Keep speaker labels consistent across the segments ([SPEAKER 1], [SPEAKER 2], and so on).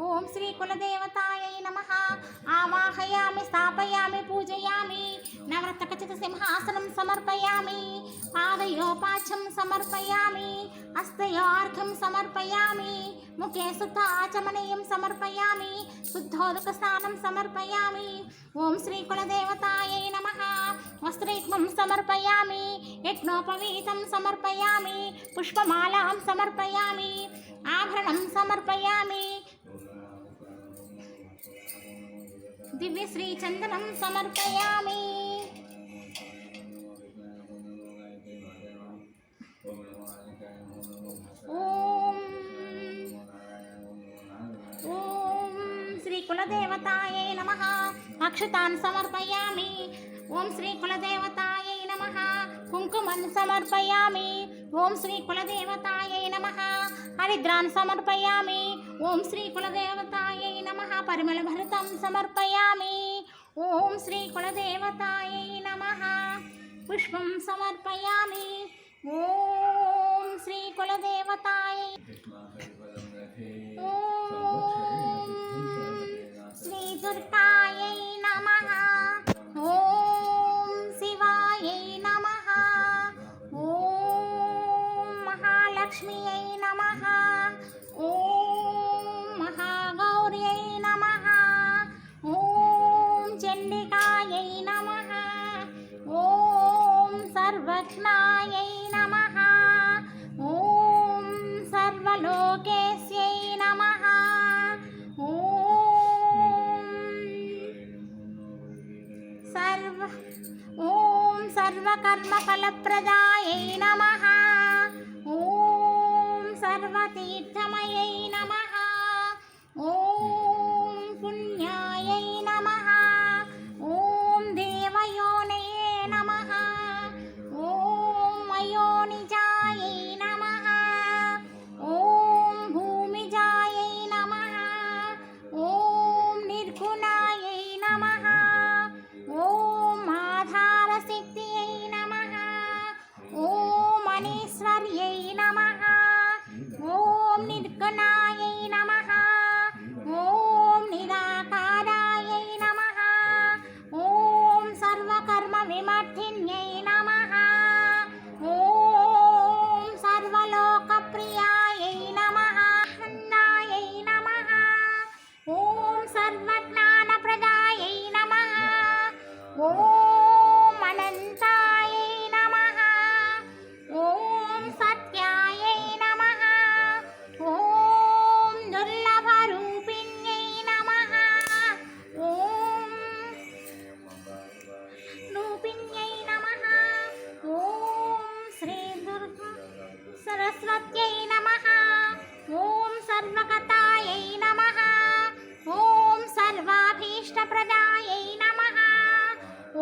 [SPEAKER 1] ఓం శ్రీ కులదేవతాయై నమః. ఆవాహయామి, స్థాపయామి, పూజయామి. నవరత్నఖచిత సింహాసనం సమర్పయామి. పాదయోపాచం సమర్పయామి. హస్తయోర్ఘం సమర్పయామి. ముఖే శుద్ధ ఆచమనీయం సమర్పయామి. శుద్ధోదక స్నానం సమర్పయామి. ఓం శ్రీ కులదేవతాయై నమః. వస్త్రైక్మం సమర్పయామి. యజ్ఞోపవీతం సమర్పయామి. పుష్పమాలాం సమర్పయామి. ఆభరణం సమర్పయామి. దివ్య శ్రీ చందనం సమర్పయామి. ఓం ఓం శ్రీ కులదేవతాయై నమః. అక్షతాన్ సమర్పయామి. ఓం శ్రీ కులదేవతాయై నమః. కుంకుమం సమర్పయామి. ఓం శ్రీ కులదేవతాయై నమః. హరిద్రాన్ సమర్పయామి. ఓం శ్రీ కులదేవతాయై నమః. పరిమళభరితం సమర్పయామి. ఓం శ్రీ కులదేవతాయై నమః. పుష్పం సమర్పయామి. ఓం శ్రీ కులదేవతాయై. ఓం శ్రీ దుర్గాయై నమః. ఓం శివాయై నమః. ఓం మహాలక్ష్మ్యై నమః. ఓం మహాగౌర్యై నమః. ఓం చండికాయై నమః. ఓం సర్వజ్ఞాయై నమః. ఓం సర్వలోకేశ్యై నమః. ఓం సర్వకర్మఫలప్రదాయై నమః. ఓం సర్వతీర్థమయై నమః. ఓం పుణ్యాయై నమః. ఓం దేవయోనయే నమః. ఓం అయోనిజాయై నమః. ఓం భూమిజాయై నమః. ఓం నిర్గుణాయై నమః. ఓం ఆధారశక్తియై నమః. ఓం అనీశ్వర్యై నమః. ఓం నిర్గుణాయై నమః. ఓం నిరాకారాయై నమః. ఓం సర్వకర్మ విమర్ధిన్యై నమః. ఓం సర్వలోకప్రియాయై నమః. హన్నాయై నమః. ఓం సర్వజ్ఞానప్రదాయై నమః. ఓం అనంతాయై నమః. ఓం సత్యాయై నమః. ఓం దుర్లభరూపిణ్యై నమః. ఓం రూపిణ్యై నమః. ఓం శ్రీ దుర్గా సరస్వత్యై నమః. ఓం సర్వగతాయై నమః. ఓం సర్వాభీష్టప్రదాయై నమః.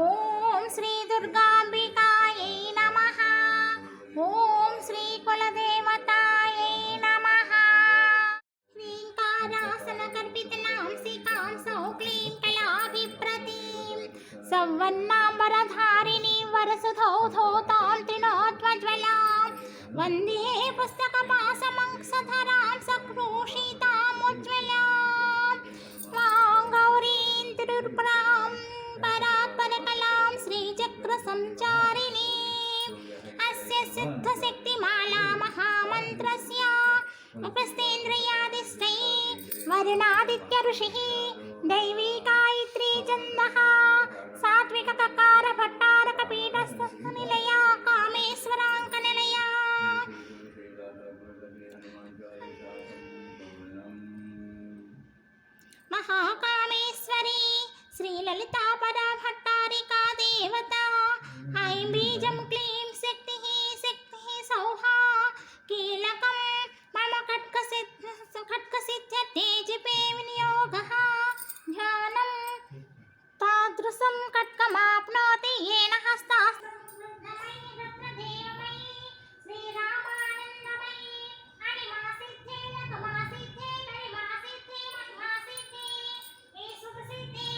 [SPEAKER 1] ఓం శ్రీ దుర్గాంబికాయై నమః. ఓం శ్రీ కులదేవతాయై నమః. శ్రీంకారాసనకల్పితనాంసికాం సౌక్లీం కళాభిప్రతీం సౌవర్ణాంబరధారిణీం వరసుధౌధౌతాం త్రినోత్వజ్వలాం వందే పుస్తకపాశమంక్షధరాం సక్రోషితాముజ్వలాం వాం గౌరీం త్రిపురాం పరాత్పరకలాం శ్రీచక్రసంచారిణీం అస్య సిద్ధశక్తిమాలా మహామంత్రస్య ఉపస్థేంద్రియాదిష్టై వరుణాదిత్య ఋషిః దైవీ గాయత్రీ ఛందః సాత్విక కకార భట్టారక పీఠస్థ నిలయా కామేశ్వరాంక నిలయా మహాకామేశ్వరీ శ్రీలలితా పరా భట్టారికా దేవత ఐం బీజం క్లీం శక్తి శక్తి సౌహా కీలకం మమ ఖడ్గసిద్ధ్యర్థే జపే వినియోగః ధ్యానం తాదృశం ఖడ్గమాప్నోతి येन హస్తాస్త సిద్ధి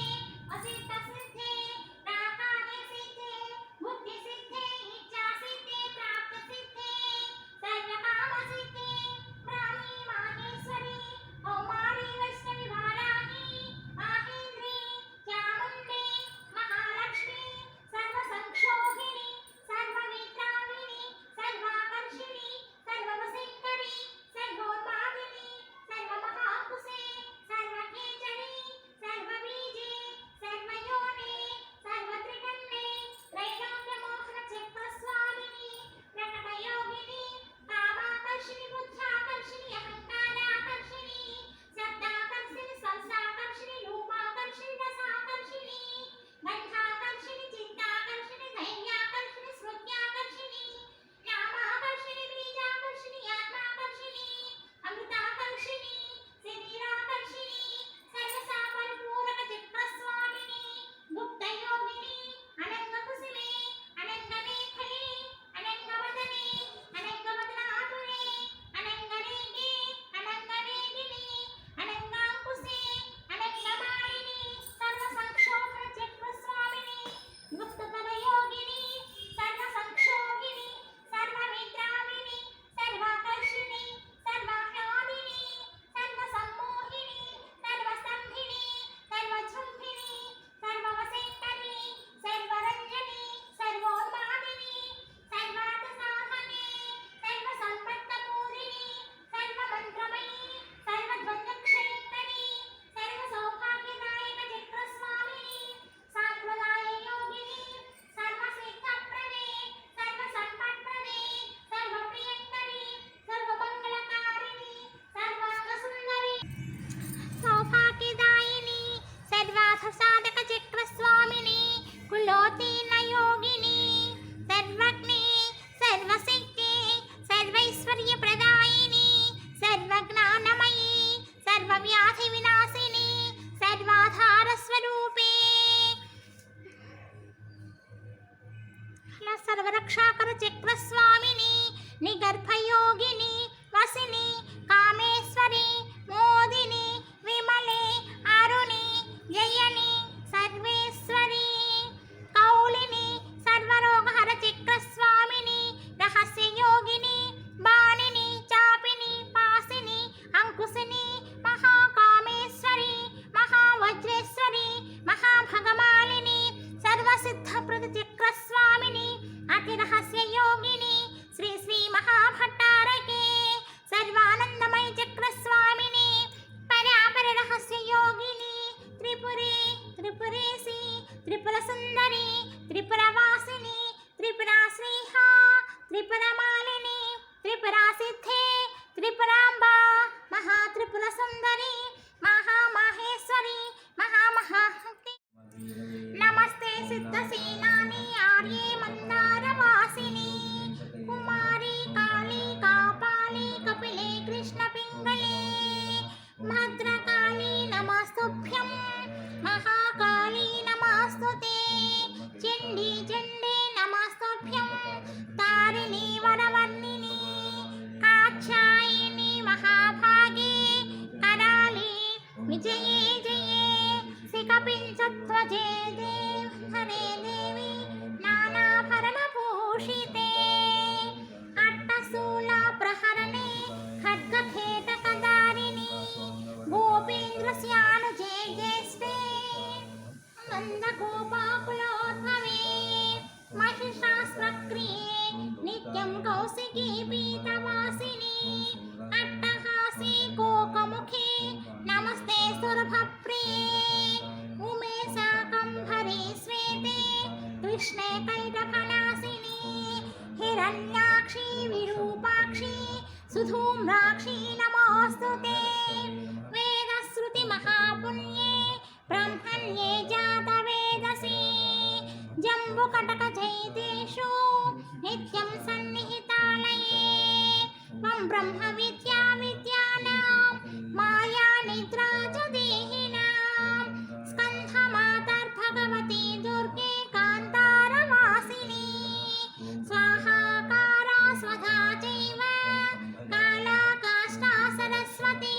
[SPEAKER 1] రక్షాకర చక్రస్వామిని నిగర్భయోగిని వసిని కామేశ్వరి మోదిని విమలే అరుణి జయని సర్వేశ్వరి కౌలిని సర్వరోగహర చక్రస్వామిని రహస్యయోగిని బాణిని చాపిని పాసిని అంకుశిని మహాకామేశ్వరి మహావజ్రేశ్వరి మహాభగమాలిని సర్వసిద్ధప్రద చక్రస్వామిని అతి రహస్యయోగిని శ్రీ శ్రీ మహాభట్టారకే సర్వానందమయ చక్రస్వామిని పరాపర రహస్యయోగిని త్రిపురి త్రిపురేసి త్రిపుర సుందరి త్రిపురవాసిని త్రిపురా శ్రీహ త్రిపురమాలిని త్రిపురా సిద్ధే త్రిపురాంబ మహాత్రిపుర సుందరి మహామహేశ్వరి మహామహాశక్తి నమస్తే సిద్ధసేనాని ఆర్యే మందారవాసిని కుమారి కాళీ కాపాలి కపిలే కృష్ణ పింగళే భద్రకాళీ నమస్తుభ్యం మహాకాళీ నమస్తుతే చండీ చండే నమస్తుభ్యం తారిణీ వరవర్ణిని కాక్షాయిని మహాభాగే కరాళీ విజయే జయే శిఖపించధ్వజే హరే దేవి నానాభరణభూషితే అట్టశూల ప్రహరణే ఖడ్గఖేటకదారిణి గోపేంద్రస్యానుజే జ్యేష్ఠే నందగోపాకులోద్భవే మహిషాస్త్రక్రియే నిత్యం కౌశికీ పీతవాసిని అట్టహాసి కోకముఖే నమస్తే సురభప్రియే ఉమే శాకంభరే శ్వేతే కృష్ణే కైటకనాశిని హిరణ్యాక్షి విరూపాక్షి సుధూమ్రాక్షి నమోస్తుతే వేదశ్రుతి మహాపుణ్యే బ్రహ్మణ్యే జాతవేదసి జంబుకటక జైతేషు నిత్యం సన్నిహితాలయే త్వం బ్రహ్మ విద్యా విద్యానాం మాయా నిద్రా చ దేహినాం స్కంధమాతర్భగవతి దుర్గే కాంతారవాసిని స్వాహాకారా స్వధా చైవ కాళా కాష్టా సరస్వతి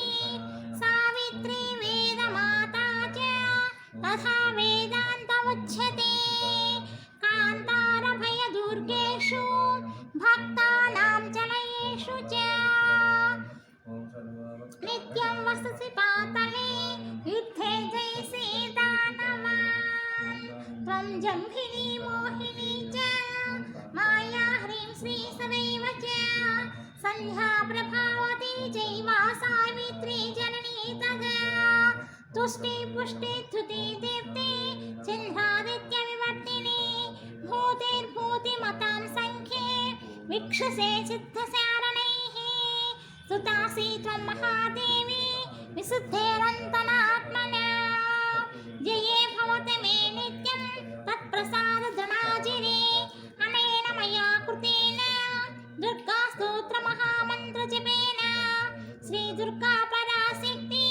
[SPEAKER 1] సావిత్రి వేదమాతా చ తథా వేదాంతముచ్యతే కాంతారభయదుర్గేషు భక్తానాం చలయేషు చ నిత్యం వససి పాతలే యుద్ధే జయసి దానవాన్ త్వం జంభిని మోహిని చ మాయా హ్రీం శ్రీ సదైవ చ సంధ్యా ప్రభావతి చైవ సావిత్రి జననీ తదా తుష్టి పుష్టి ధృతి దీప్తి చంద్రాదిత్య వివర్తిని భూతిర్భూతిమతాం సంఖ్యే విక్షసే సిద్ధసారణైః సుతాసి త్వం మహాదేవి విశుద్ధేరంతనాత్మనా జయే భవతి మే నిత్యం తత్ప్రసాదధనాజిరే అనేన మయా కృతేన దుర్గా స్తోత్ర మహామంత్ర జపేన శ్రీ దుర్గా పరాశక్తి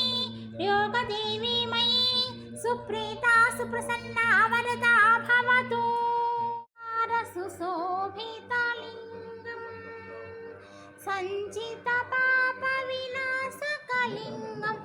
[SPEAKER 1] యోగదేవి మయి సుప్రీతా సుప్రసన్నా వరదా భవతు సుశోభితలింగం సంచిత పాప వినాశకలింగం